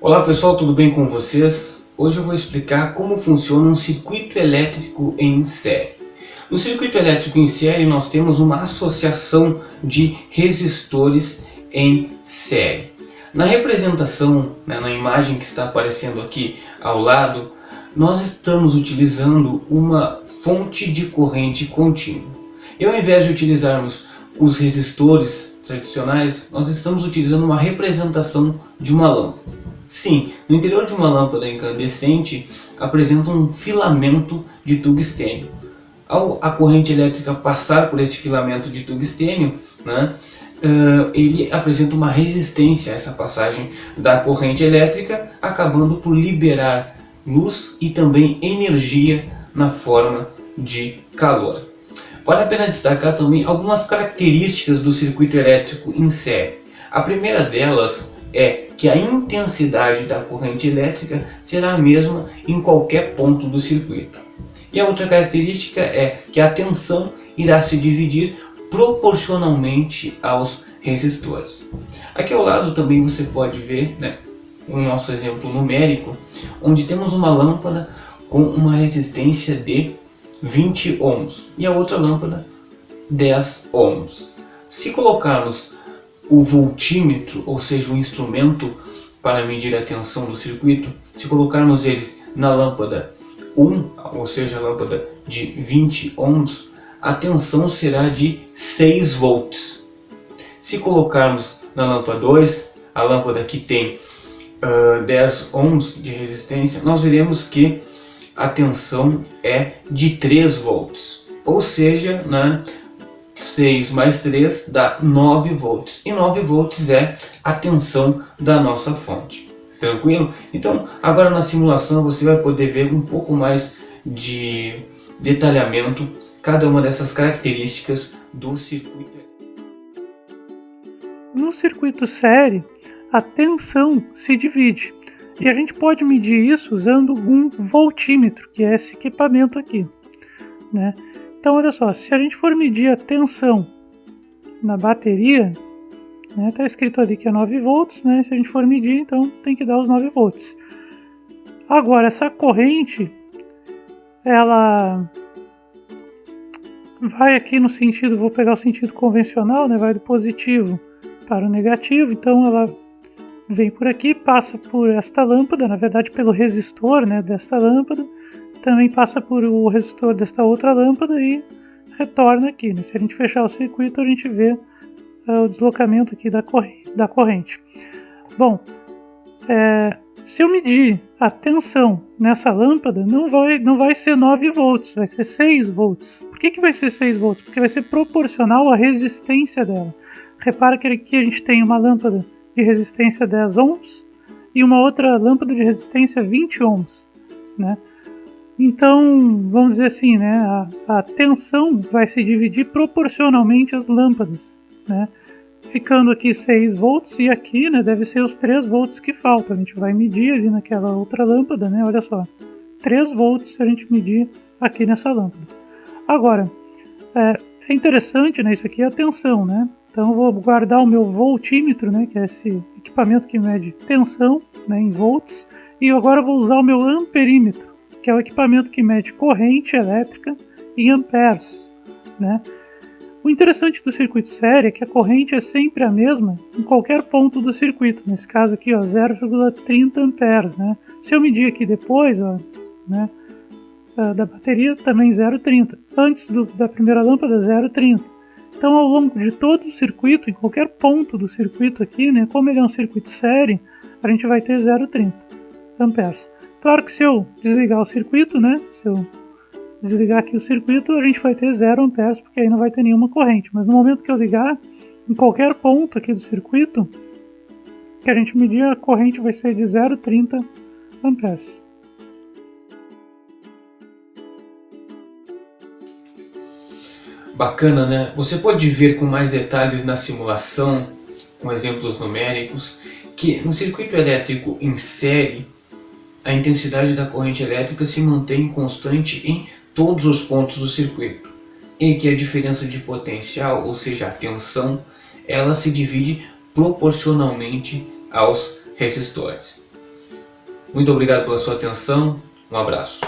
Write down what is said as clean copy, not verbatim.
Olá pessoal, tudo bem com vocês? Hoje eu vou explicar como funciona um circuito elétrico em série. No circuito elétrico em série nós temos uma associação de resistores em série. Na representação, na imagem que está aparecendo aqui ao lado, nós estamos utilizando uma fonte de corrente contínua. E ao invés de utilizarmos os resistores tradicionais, nós estamos utilizando uma representação de uma lâmpada. Sim, no interior de uma lâmpada incandescente apresenta um filamento de tungstênio. Ao a corrente elétrica passar por esse filamento de tungstênio, ele apresenta uma resistência a essa passagem da corrente elétrica, acabando por liberar luz e também energia na forma de calor. Vale a pena destacar também algumas características do circuito elétrico em série. A primeira delas é que a intensidade da corrente elétrica será a mesma em qualquer ponto do circuito. E a outra característica é que a tensão irá se dividir proporcionalmente aos resistores. Aqui ao lado também você pode ver o nosso exemplo numérico, onde temos uma lâmpada com uma resistência de 20 ohms e a outra lâmpada 10 ohms. Se colocarmos o voltímetro, ou seja, o instrumento para medir a tensão do circuito, se colocarmos ele na lâmpada 1, ou seja, a lâmpada de 20 ohms, a tensão será de 6 volts. Se colocarmos na lâmpada 2, a lâmpada que tem 10 ohms de resistência, nós veremos que a tensão é de 3 volts, ou seja, 6 mais 3 dá 9 volts, e 9 volts é a tensão da nossa fonte. Tranquilo? Então, agora na simulação você vai poder ver um pouco mais de detalhamento cada uma dessas características do circuito. No circuito série, a tensão se divide, e a gente pode medir isso usando um voltímetro, que é esse equipamento aqui, Então, olha só, se a gente for medir a tensão na bateria, está escrito ali que é 9 volts, se a gente for medir, então tem que dar os 9 volts. Agora, essa corrente, ela vai aqui no sentido, vou pegar o sentido convencional, vai do positivo para o negativo, então ela vem por aqui, passa por esta lâmpada, na verdade pelo resistor desta lâmpada, também passa por o resistor desta outra lâmpada e retorna aqui. Se a gente fechar o circuito, a gente vê o deslocamento aqui da corrente. Bom, se eu medir a tensão nessa lâmpada, não vai ser 9 volts, vai ser 6 volts. Por que vai ser 6 volts? Porque vai ser proporcional à resistência dela. Repara que aqui a gente tem uma lâmpada de resistência 10 ohms e uma outra lâmpada de resistência 20 ohms, Então, vamos dizer assim, a tensão vai se dividir proporcionalmente às lâmpadas, Ficando aqui 6 volts e aqui, deve ser os 3 volts que faltam. A gente vai medir ali naquela outra lâmpada, olha só, 3 volts se a gente medir aqui nessa lâmpada. Agora, é interessante, isso aqui é a tensão, Então eu vou guardar o meu voltímetro, que é esse equipamento que mede tensão, em volts, e agora eu vou usar o meu amperímetro, que é o equipamento que mede corrente elétrica em amperes, O interessante do circuito série é que a corrente é sempre a mesma em qualquer ponto do circuito, nesse caso aqui, 0,30 amperes, Se eu medir aqui depois, da bateria também 0,30, antes da primeira lâmpada 0,30. Então, ao longo de todo o circuito, em qualquer ponto do circuito aqui, como ele é um circuito série, a gente vai ter 0,30 amperes. Claro que se eu desligar o circuito, se eu desligar aqui o circuito, a gente vai ter 0 amperes, porque aí não vai ter nenhuma corrente. Mas no momento que eu ligar, em qualquer ponto aqui do circuito, que a gente medir, a corrente vai ser de 0,30 amperes. Bacana, Você pode ver com mais detalhes na simulação, com exemplos numéricos, que no circuito elétrico em série, a intensidade da corrente elétrica se mantém constante em todos os pontos do circuito, e que a diferença de potencial, ou seja, a tensão, ela se divide proporcionalmente aos resistores. Muito obrigado pela sua atenção, um abraço.